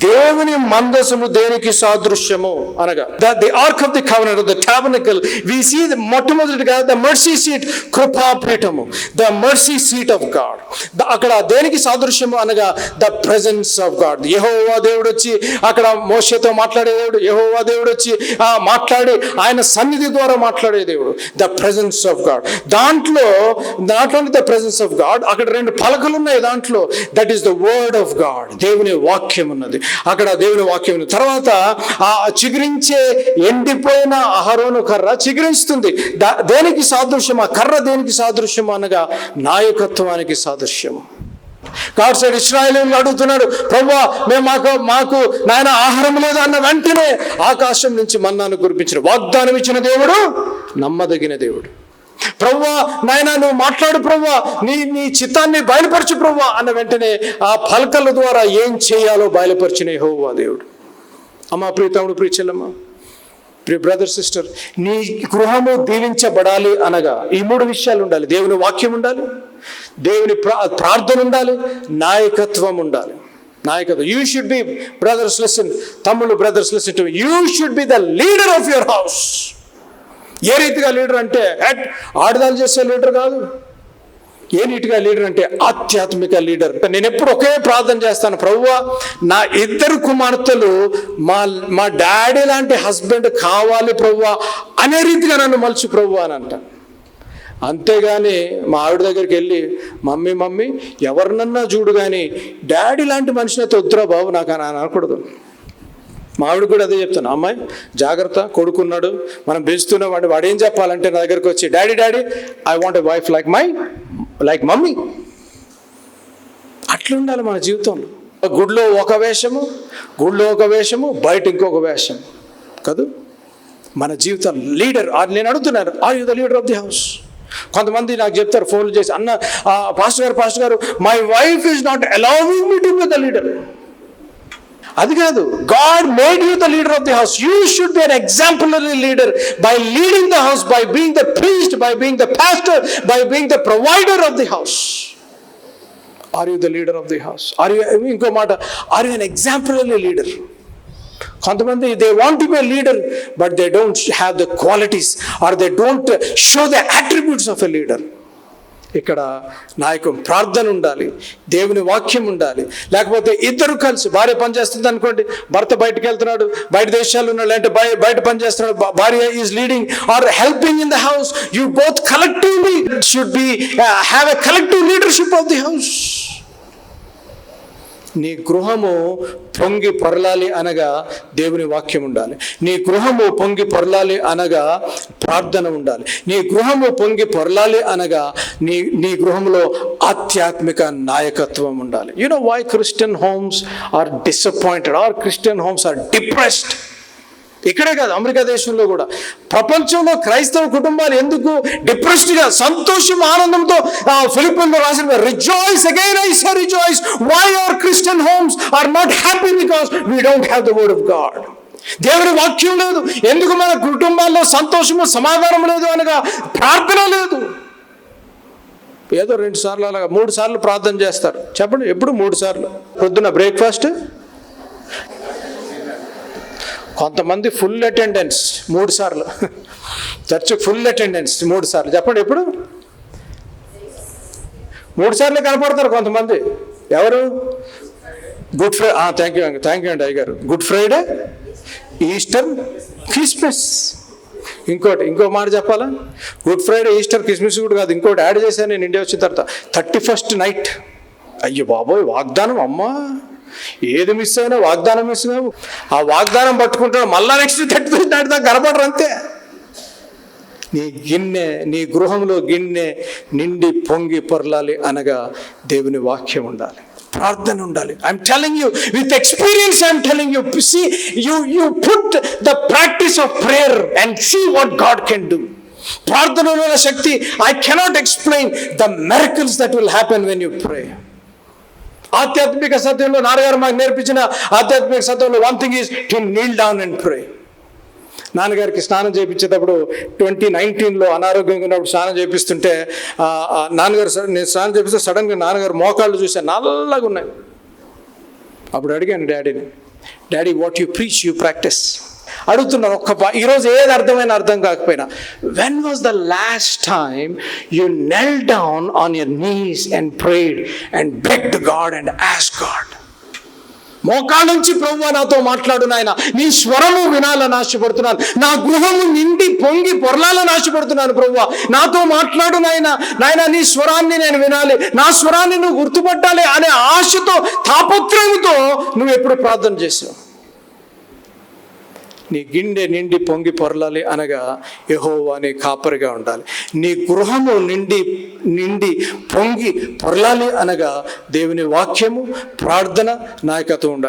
దేవుని మందసము దేనికి సాదృశ్యము అనగా the ark of the covenant, the tabernacle, we see మొట్టమొదటిగా ద మర్సీ సీట్, కృపాపీఠము, the mercy seat of God. అక్కడ దేనికి సాదృశ్యము అనగా ద ప్రెజెన్స్ ఆఫ్ గాడ్. యెహోవా దేవుడు వచ్చి అక్కడ మోషేతో మాట్లాడే దేవుడు, యెహోవా దేవుడు వచ్చి మాట్లాడి ఆయన సన్నిధి ద్వారా మాట్లాడే దేవుడు, ద ప్రెజెన్స్ ఆఫ్ గాడ్. దాంట్లో not only the presence of God, అక్కడ 2 పలకలు ఉన్నాయి దాంట్లో. That is the word of God, దేవుని వాక్యం ఉన్నది అక్కడ, దేవుని వాక్యం. తర్వాత ఆ చిగురించే ఎండిపోయిన అహరోను కర్ర చిగురిస్తుంది. దేనికి సాదృశ్యం? ఆ కర్ర దేనికి సాదృశ్యం అనగా నాయకత్వానికి సాదృశ్యం. గాడ్ సెడ్, ఇశ్రాయేలీయులను అడుగుతున్నాడు, ప్రభువా మాకు నాయన ఆహారం లేదు అన్న వెంటనే ఆకాశం నుంచి మన్నాను కురిపించిన వాగ్దానం ఇచ్చిన దేవుడు నమ్మదగిన దేవుడు. ప్రభువా నాయన నువ్వు మాట్లాడు ప్రభువా, నీ చిత్తాన్ని బయలుపరచు ప్రభువా అన్న వెంటనే ఆ పలకల ద్వారా ఏం చేయాలో బయలుపరిచిన యెహోవా దేవుడు. అమ్మా, ప్రియ తమ్ముడు, ప్రియ చెల్లమ్మ, ప్రియ బ్రదర్, సిస్టర్, నీ గృహము దీవించబడాలి అనగా ఈ 3 విషయాలు ఉండాలి. దేవుని వాక్యం ఉండాలి, దేవుని ప్రార్థన ఉండాలి, నాయకత్వం ఉండాలి. నాయకత్వం. You should be, brothers listen, తమ్ముళ్ళు brothers listen to me, you should be the leader of your house. ఏ రీతిగా లీడర్ అంటే ఆడదాలు చేసే లీడర్ కాదు. ఏ నీటిగా లీడర్ అంటే ఆధ్యాత్మిక లీడర్. నేను ఎప్పుడు ఒకే ప్రార్థన చేస్తాను, ప్రభువా నా 2 కుమార్తెలు మా డాడీ లాంటి హస్బెండ్ కావాలి ప్రభువా అనే రీతిగా నన్ను మలుచు ప్రభువా అని అంటాను. అంతేగాని మా ఆవిడ దగ్గరికి వెళ్ళి మమ్మీ ఎవరినన్నా చూడు కానీ డాడీ లాంటి మనిషిని అయితే వద్దురా బాబు నాకు అని అనకూడదు. మా ఆవిడ కూడా అదే చెప్తాను, అమ్మాయి జాగ్రత్త, కొడుకున్నాడు, మనం పెంచుతున్నాం అంటే వాడు ఏం చెప్పాలంటే నా దగ్గరికి వచ్చి daddy I want a wife like mummy. అట్లా ఉండాలి మన జీవితంలో. గుడిలో ఒక వేషము బయట ఇంకొక వేషం కాదు మన జీవితం. లీడర్ నేను అడుగుతున్నాను, are you the leader of the house? కొంతమంది నాకు చెప్తారు ఫోన్లు చేసి, అన్న పాస్టర్ గారు my wife is not allowing me to be the leader. అది కాదు, God made you the leader of the house. You should be an exemplary leader by leading the house, by being the priest, by being the pastor, by being the provider of the house. Are you the leader of the house? ఇంకో మాట, are you an exemplary leader? కొంతమంది they want to be a leader but they don't have the qualities or they don't show the attributes of a leader. ఇక్కడ నాయకం ప్రార్థన ఉండాలి, దేవుని వాక్యం ఉండాలి. లేకపోతే ఇద్దరు కలిసి, భార్య పని చేస్తుంది అనుకోండి, భర్త బయటకు వెళ్తున్నాడు, బయట దేశాలు ఉన్నాడు, అంటే బయట పని చేస్తున్నాడు, భార్య is leading or helping in the house. You both collectively should be have a collective leadership of the house. నీ గృహము పొంగి పొరలాలి అనగా దేవుని వాక్యం ఉండాలి. నీ గృహము పొంగి పొరలాలి అనగా ప్రార్థన ఉండాలి. నీ గృహము పొంగి పొరలాలి అనగా నీ గృహంలో ఆధ్యాత్మిక నాయకత్వం ఉండాలి. You know why Christian homes are disappointed or Christian homes are depressed? ఇక్కడే కాదు, అమెరికా దేశంలో కూడా, ప్రపంచంలో క్రైస్తవ కుటుంబాలు ఎందుకు డిప్రెస్డ్గా, సంతోషం ఆనందంతో ఫిలిప్పీన్లో రాసిన rejoice again I say rejoice. Why our Christian homes are not happy? Because we don't have the word of God. దేవుని వాక్యం లేదు. ఎందుకు మన కుటుంబాల్లో సంతోషము సమాధానం లేదు అనగా ప్రార్థన లేదు. ఏదో 2 సార్లు అలాగా 3 సార్లు ప్రార్థన చేస్తారు. చెప్పండి, ఎప్పుడు 3 సార్లు. పొద్దున్న బ్రేక్ఫాస్ట్, కొంతమంది ఫుల్ అటెండెన్స్ 3 సార్లు, చర్చ్ ఫుల్ అటెండెన్స్ 3 సార్లు. చెప్పండి, ఎప్పుడు? 3 సార్లు కనపడతారు కొంతమంది. ఎవరు? గుడ్ ఫ్రైడే, థ్యాంక్ యూ అండి అయ్యగారు. Good Friday, Easter, Christmas. ఇంకో మాట చెప్పాలా? గుడ్ ఫ్రైడే, ఈస్టర్, క్రిస్మస్ కూడా కాదు, ఇంకోటి యాడ్ చేశాను నేను ఇండియా వచ్చిన తర్వాత. 31st night. అయ్యో బాబోయ్, వాగ్దానం, అమ్మా ఏది మిస్ అయినా వాగ్దానం మిస్ కావు. ఆ వాగ్దానం పట్టుకుంటాడు, మళ్ళా నెక్స్ట్ 31st నైట్ దాకా కనపడరు అంతే. నీ గృహంలో గిన్నె నిండి పొంగి పొరలాలి అనగా దేవుని వాక్యం ఉండాలి, ప్రార్థన ఉండాలి. I'm telling you with experience, I'm telling you, see you put the practice of prayer and see what God can do. ప్రార్థనలో శక్తి, I cannot explain the miracles that will happen when you pray. ఆధ్యాత్మిక సత్యంలో నాన్నగారు మాకు నేర్పించిన ఆధ్యాత్మిక సత్యంలో one thing is to kneel down and pray. నాన్నగారికి స్నానం చేయించేటప్పుడు 2019లో అనారోగ్యంగా ఉన్నప్పుడు స్నానం చేపిస్తుంటే నాన్నగారు, నేను స్నానం చేపిస్తే సడన్గా నాన్నగారు మోకాళ్ళు చూసా నల్లగా ఉన్నాయి. అప్పుడు అడిగాను డాడీని, daddy what you preach you practice. అడుగుతున్నాను ఈరోజు ఏది అర్థం కాకపోయినా, when was the last time you knelt down on your knees and prayed and begged God and asked God? మోకాళ్ళ నుంచి ప్రభువా నాతో మాట్లాడు నాయన, నీ స్వరము వినాలని ఆశపడుతున్నాను, నా గృహము నిండి పొంగి పొరలాలని ఆశపడుతున్నాను ప్రభువా, నాతో మాట్లాడు నాయన, నీ స్వరాన్ని నేను వినాలి, నా స్వరాన్ని నువ్వు గుర్తుపట్టాలి అనే ఆశతో, తాపత్రయంతో నువ్వు ఎప్పుడు ప్రార్థన చేసావు? నీ గిన్నె నిండి పొంగి పొరలాలి అనగా యెహోవా నీ కాపరిగా ఉండాలి. నీ గృహము నిండి పొంగి పొరలాలి అనగా దేవుని వాక్యము, ప్రార్థన, నాయకత్వం ఉండాలి.